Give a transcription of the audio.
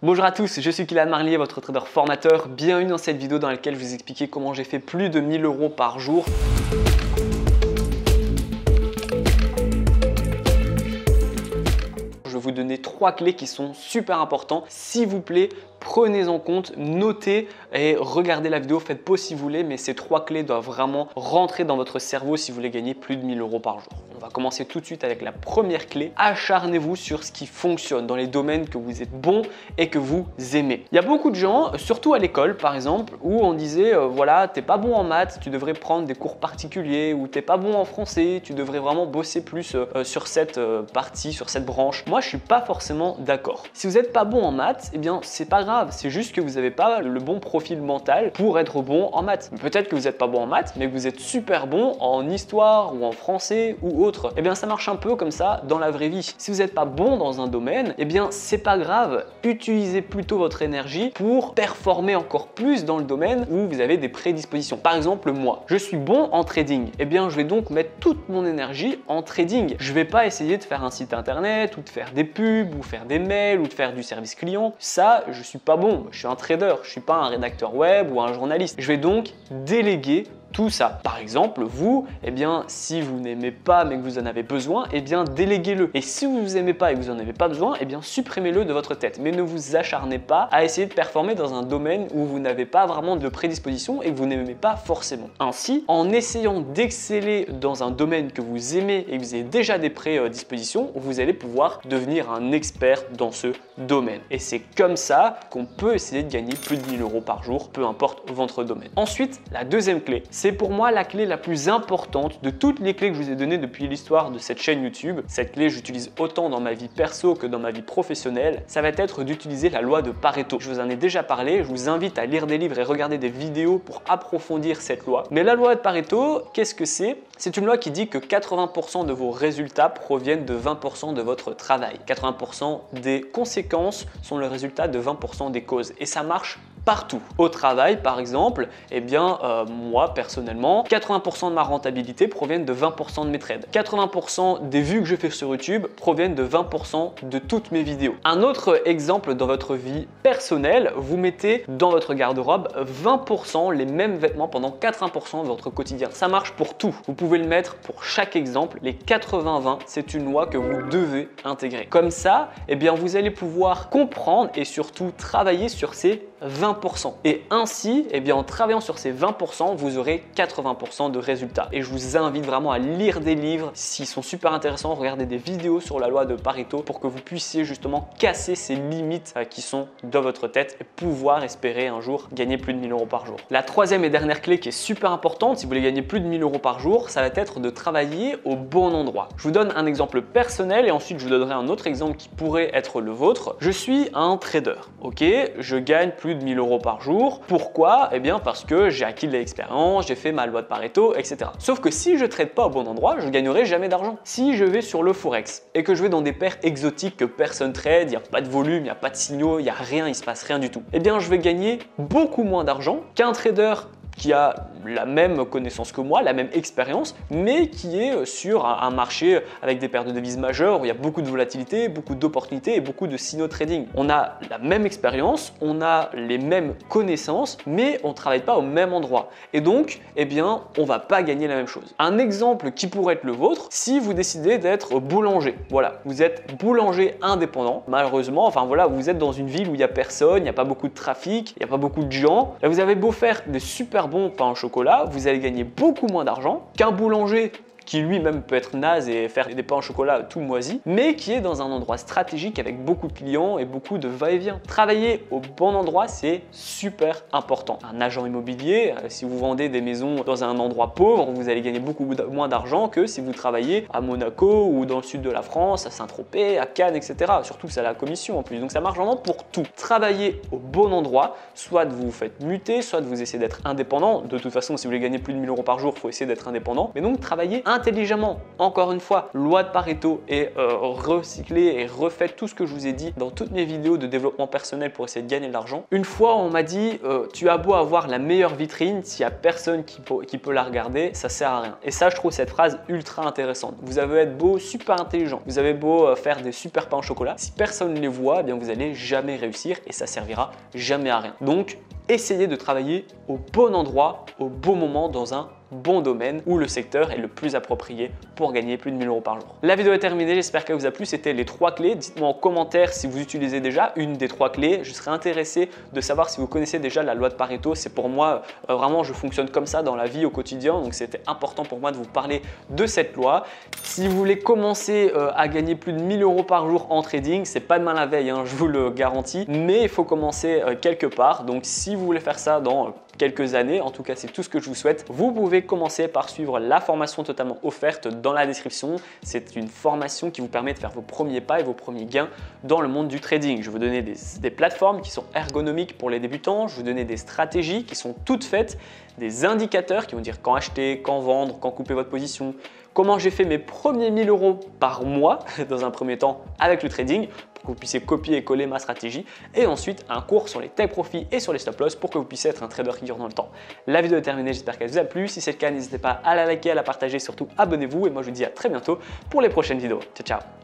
Bonjour à tous, je suis Kylian Marlier, votre trader formateur. Bienvenue dans cette vidéo dans laquelle je vais vous expliquer comment j'ai fait plus de 1000 € par jour. Je vais vous donner 3 clés qui sont super importantes. S'il vous plaît, prenez en compte, notez et regardez la vidéo, faites pause si vous voulez, mais ces 3 clés doivent vraiment rentrer dans votre cerveau si vous voulez gagner plus de 1000 € par jour. On va commencer tout de suite avec la première clé. Acharnez-vous sur ce qui fonctionne dans les domaines que vous êtes bon et que vous aimez. Il y a beaucoup de gens, surtout à l'école par exemple, où on disait voilà, t'es pas bon en maths, tu devrais prendre des cours particuliers, ou t'es pas bon en français, tu devrais vraiment bosser plus sur cette partie, sur cette branche. Moi, je suis pas forcément d'accord. Si vous n'êtes pas bon en maths, eh bien c'est pas grave, c'est juste que vous n'avez pas le bon profil mental pour être bon en maths. Peut-être que vous n'êtes pas bon en maths, mais que vous êtes super bon en histoire ou en français ou autre. Eh bien ça marche un peu comme ça dans la vraie vie. Si vous n'êtes pas bon dans un domaine, eh bien c'est pas grave. Utilisez plutôt votre énergie pour performer encore plus dans le domaine où vous avez des prédispositions. Par exemple, moi, je suis bon en trading. Eh bien je vais donc mettre toute mon énergie en trading. Je vais pas essayer de faire un site internet ou de faire des pubs ou faire des mails ou de faire du service client. Ça, je suis pas bon. Je suis un trader. Je suis pas un rédacteur web ou un journaliste. Je vais donc déléguer tout ça. Par exemple, vous, eh bien, si vous n'aimez pas mais que vous en avez besoin, eh bien, déléguez-le. Et si vous n'aimez pas et que vous n'en avez pas besoin, eh bien, supprimez-le de votre tête. Mais ne vous acharnez pas à essayer de performer dans un domaine où vous n'avez pas vraiment de prédisposition et que vous n'aimez pas forcément. Ainsi, en essayant d'exceller dans un domaine que vous aimez et que vous avez déjà des prédispositions, vous allez pouvoir devenir un expert dans ce domaine. Et c'est comme ça qu'on peut essayer de gagner plus de 1000 € par jour, peu importe votre domaine. Ensuite, la deuxième clé, c'est pour moi la clé la plus importante de toutes les clés que je vous ai données depuis l'histoire de cette chaîne YouTube. Cette clé, j'utilise autant dans ma vie perso que dans ma vie professionnelle. Ça va être d'utiliser la loi de Pareto. Je vous en ai déjà parlé, je vous invite à lire des livres et regarder des vidéos pour approfondir cette loi. Mais la loi de Pareto, qu'est-ce que c'est? C'est une loi qui dit que 80% de vos résultats proviennent de 20% de votre travail. 80% des conséquences sont le résultat de 20% des causes. Et ça marche partout. Au travail, par exemple, eh bien, moi, personnellement, 80% de ma rentabilité proviennent de 20% de mes trades. 80% des vues que je fais sur YouTube proviennent de 20% de toutes mes vidéos. Un autre exemple dans votre vie personnelle, vous mettez dans votre garde-robe 20% les mêmes vêtements pendant 80% de votre quotidien. Ça marche pour tout. Vous pouvez le mettre pour chaque exemple. Les 80-20, c'est une loi que vous devez intégrer. Comme ça, eh bien, vous allez pouvoir comprendre et surtout travailler sur ces 20%. Et ainsi, eh bien, en travaillant sur ces 20%, vous aurez 80% de résultats. Et je vous invite vraiment à lire des livres. S'ils sont super intéressants, regardez des vidéos sur la loi de Pareto pour que vous puissiez justement casser ces limites qui sont dans votre tête et pouvoir espérer un jour gagner plus de 1000 € par jour. La troisième et dernière clé qui est super importante, si vous voulez gagner plus de 1000 € par jour, ça va être de travailler au bon endroit. Je vous donne un exemple personnel et ensuite je vous donnerai un autre exemple qui pourrait être le vôtre. Je suis un trader, ok? Je gagne plus de 1000 € par jour. Pourquoi? Eh bien parce que j'ai acquis de l'expérience, j'ai fait ma loi de Pareto, etc. Sauf que si je ne trade pas au bon endroit, je ne gagnerai jamais d'argent. Si je vais sur le Forex et que je vais dans des paires exotiques que personne trade, il n'y a pas de volume, il n'y a pas de signaux, il n'y a rien, il ne se passe rien du tout, eh bien je vais gagner beaucoup moins d'argent qu'un trader qui a la même connaissance que moi, la même expérience, mais qui est sur un marché avec des paires de devises majeures où il y a beaucoup de volatilité, beaucoup d'opportunités et beaucoup de signaux trading. On a la même expérience, on a les mêmes connaissances, mais on ne travaille pas au même endroit. Et donc, eh bien, on ne va pas gagner la même chose. Un exemple qui pourrait être le vôtre, si vous décidez d'être boulanger. Voilà, vous êtes boulanger indépendant. Malheureusement, enfin voilà, vous êtes dans une ville où il n'y a personne, il n'y a pas beaucoup de trafic, il n'y a pas beaucoup de gens. Là, vous avez beau faire des super bon pain au chocolat, vous allez gagner beaucoup moins d'argent qu'un boulanger qui lui-même peut être naze et faire des pains au chocolat tout moisi, mais qui est dans un endroit stratégique avec beaucoup de clients et beaucoup de va-et-vient. Travailler au bon endroit, c'est super important. Un agent immobilier, si vous vendez des maisons dans un endroit pauvre, vous allez gagner beaucoup moins d'argent que si vous travaillez à Monaco ou dans le sud de la France, à Saint-Tropez, à Cannes, etc. Surtout que c'est à la commission en plus. Donc ça marche vraiment pour tout. Travailler au bon endroit, soit vous vous faites muter, soit vous essayez d'être indépendant. De toute façon, si vous voulez gagner plus de 1000 € par jour, il faut essayer d'être indépendant. Mais donc travailler indépendamment intelligemment. Encore une fois, loi de Pareto et recycler et refaites tout ce que je vous ai dit dans toutes mes vidéos de développement personnel pour essayer de gagner de l'argent. Une fois, on m'a dit tu as beau avoir la meilleure vitrine, s'il n'y a personne qui peut la regarder, ça sert à rien. Et ça, je trouve cette phrase ultra intéressante. Vous avez être beau, super intelligent, vous avez beau faire des super pains au chocolat, si personne ne les voit, eh bien vous n'allez jamais réussir et ça servira jamais à rien. Donc, essayez de travailler au bon endroit, au bon moment, dans un bon domaine où le secteur est le plus approprié pour gagner plus de 1000 € par jour. La vidéo est terminée, j'espère qu'elle vous a plu. C'était les 3 clés. Dites-moi en commentaire si vous utilisez déjà une des 3 clés. Je serais intéressé de savoir si vous connaissez déjà la loi de Pareto. C'est pour moi, vraiment, je fonctionne comme ça dans la vie au quotidien. Donc, c'était important pour moi de vous parler de cette loi. Si vous voulez commencer à gagner plus de 1000 € par jour en trading, c'est pas demain la veille, hein, je vous le garantis. Mais il faut commencer quelque part. Donc, si vous voulez faire ça dans quelques années, en tout cas c'est tout ce que je vous souhaite, vous pouvez commencer par suivre la formation totalement offerte dans la description. C'est une formation qui vous permet de faire vos premiers pas et vos premiers gains dans le monde du trading. Je vais vous donner des plateformes qui sont ergonomiques pour les débutants, je vais vous donner des stratégies qui sont toutes faites, des indicateurs qui vont dire quand acheter, quand vendre, quand couper votre position, comment j'ai fait mes premiers 1000 € par mois dans un premier temps avec le trading pour que vous puissiez copier et coller ma stratégie, et ensuite un cours sur les take profits et sur les stop loss pour que vous puissiez être un trader qui dure dans le temps. La vidéo est terminée, j'espère qu'elle vous a plu. Si c'est le cas, n'hésitez pas à la liker, à la partager, surtout abonnez-vous et moi je vous dis à très bientôt pour les prochaines vidéos. Ciao ciao.